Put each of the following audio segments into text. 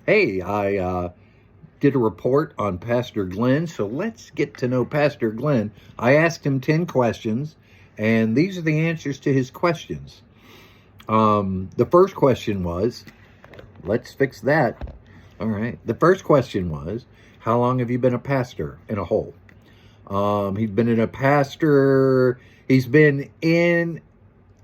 Hey, I did a report on Pastor Glenn, so let's get to know Pastor Glenn. I asked him 10 questions, and these are the answers to his questions. The first question was, let's fix that. All right. The first question was, how long have you been a pastor in a whole? He's been in a pastor, he's been in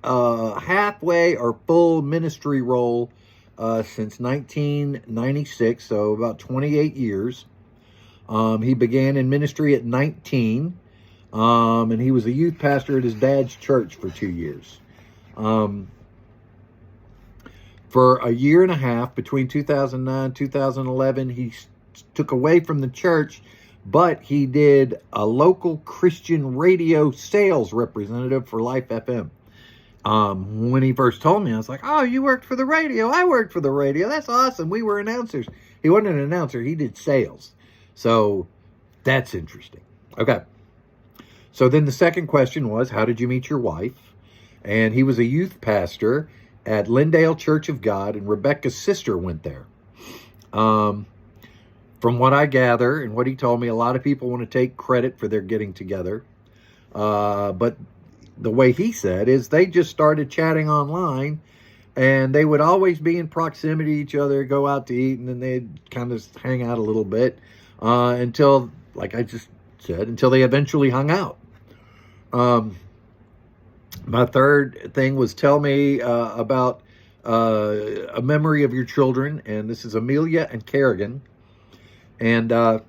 halfway or full ministry role since 1996, so about 28 years. He began in ministry at 19, and he was a youth pastor at his dad's church for 2 years. For a year and a half, between 2009 and 2011, he took away from the church, but he did a local Christian radio sales representative for Life FM. When he first told me, I was like, oh, you worked for the radio. I worked for the radio. That's awesome. We were announcers. He wasn't an announcer. He did sales. So that's interesting. Okay. So then the second question was, how did you meet your wife? And he was a youth pastor at Lindale Church of God, and Rebecca's sister went there. From what I gather and what he told me, a lot of people want to take credit for their getting together. But the way he said is they just started chatting online, and they would always be in proximity to each other, go out to eat, and then they'd kind of hang out a little bit until, like I just said, until they eventually hung out. My third thing was tell me about a memory of your children, and this is Amelia and Kerrigan. And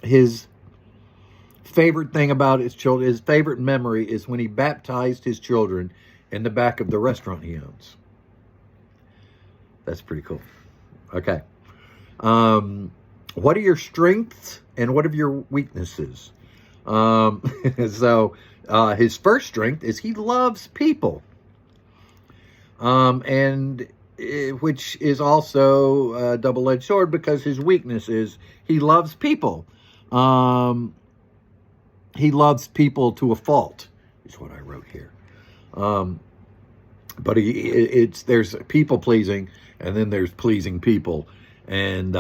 his favorite thing about his children, his favorite memory is when he baptized his children in the back of the restaurant he owns. That's pretty cool. Okay. What are your strengths and what are your weaknesses? So his first strength is he loves people. And which is also a double-edged sword, because his weakness is he loves people. He loves people to a fault, is what I wrote here. But there's people pleasing, and then there's pleasing people, and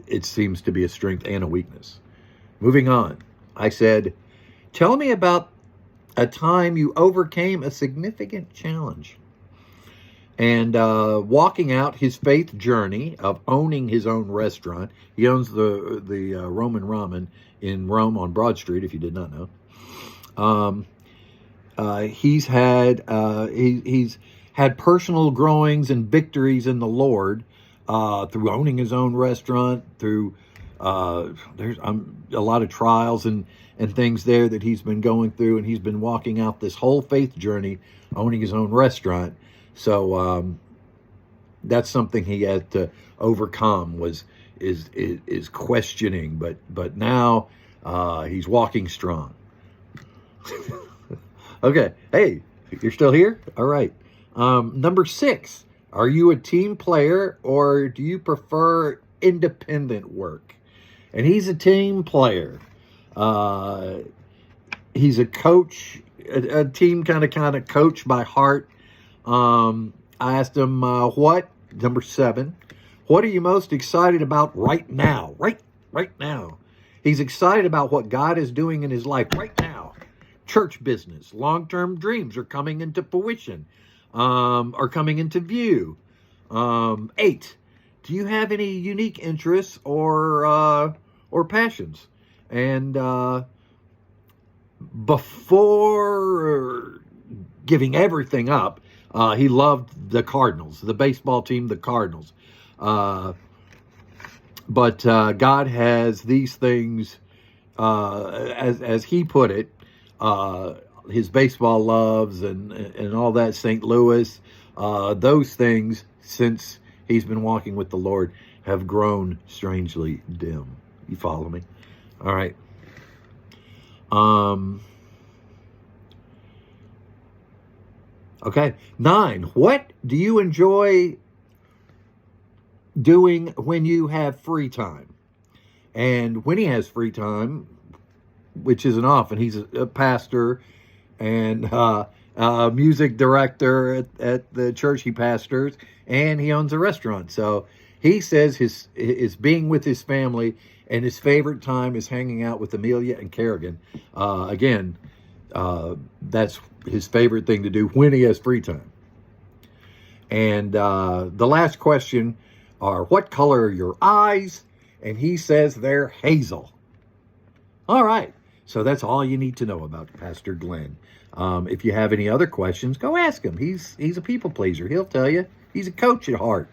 it seems to be a strength and a weakness. Moving on, I said, tell me about a time you overcame a significant challenge. And walking out his faith journey of owning his own restaurant. He owns the Roman Ramen in Rome on Broad Street, if you did not know. He's had personal growings and victories in the Lord through owning his own restaurant, through there's a lot of trials and things there that he's been going through, and he's been walking out this whole faith journey, owning his own restaurant. So that's something he had to overcome, is questioning, but now he's walking strong. Okay, hey, you're still here? All right. Number 6, are you a team player or do you prefer independent work? And he's a team player. He's a coach, a team kind of coach by heart. I asked him, number 7, what are you most excited about right now? Right now. He's excited about what God is doing in his life right now. Church business, long-term dreams are coming into fruition, are coming into view. 8, do you have any unique interests or passions? And before giving everything up, he loved the Cardinals, the baseball team, the Cardinals. But God has these things, as he put it, his baseball loves and all that, St. Louis, those things, since he's been walking with the Lord, have grown strangely dim. You follow me? All right. Okay. 9, what do you enjoy doing when you have free time? And when he has free time, which isn't often, he's a pastor and a music director at the church he pastors, and he owns a restaurant. So He says his is being with his family, and his favorite time is hanging out with Amelia and Kerrigan. Again, that's his favorite thing to do when he has free time. And the last question are, what color are your eyes? And he says they're hazel. All right. So that's all you need to know about Pastor Glenn. If you have any other questions, go ask him. He's a people pleaser. He'll tell you. He's a coach at heart.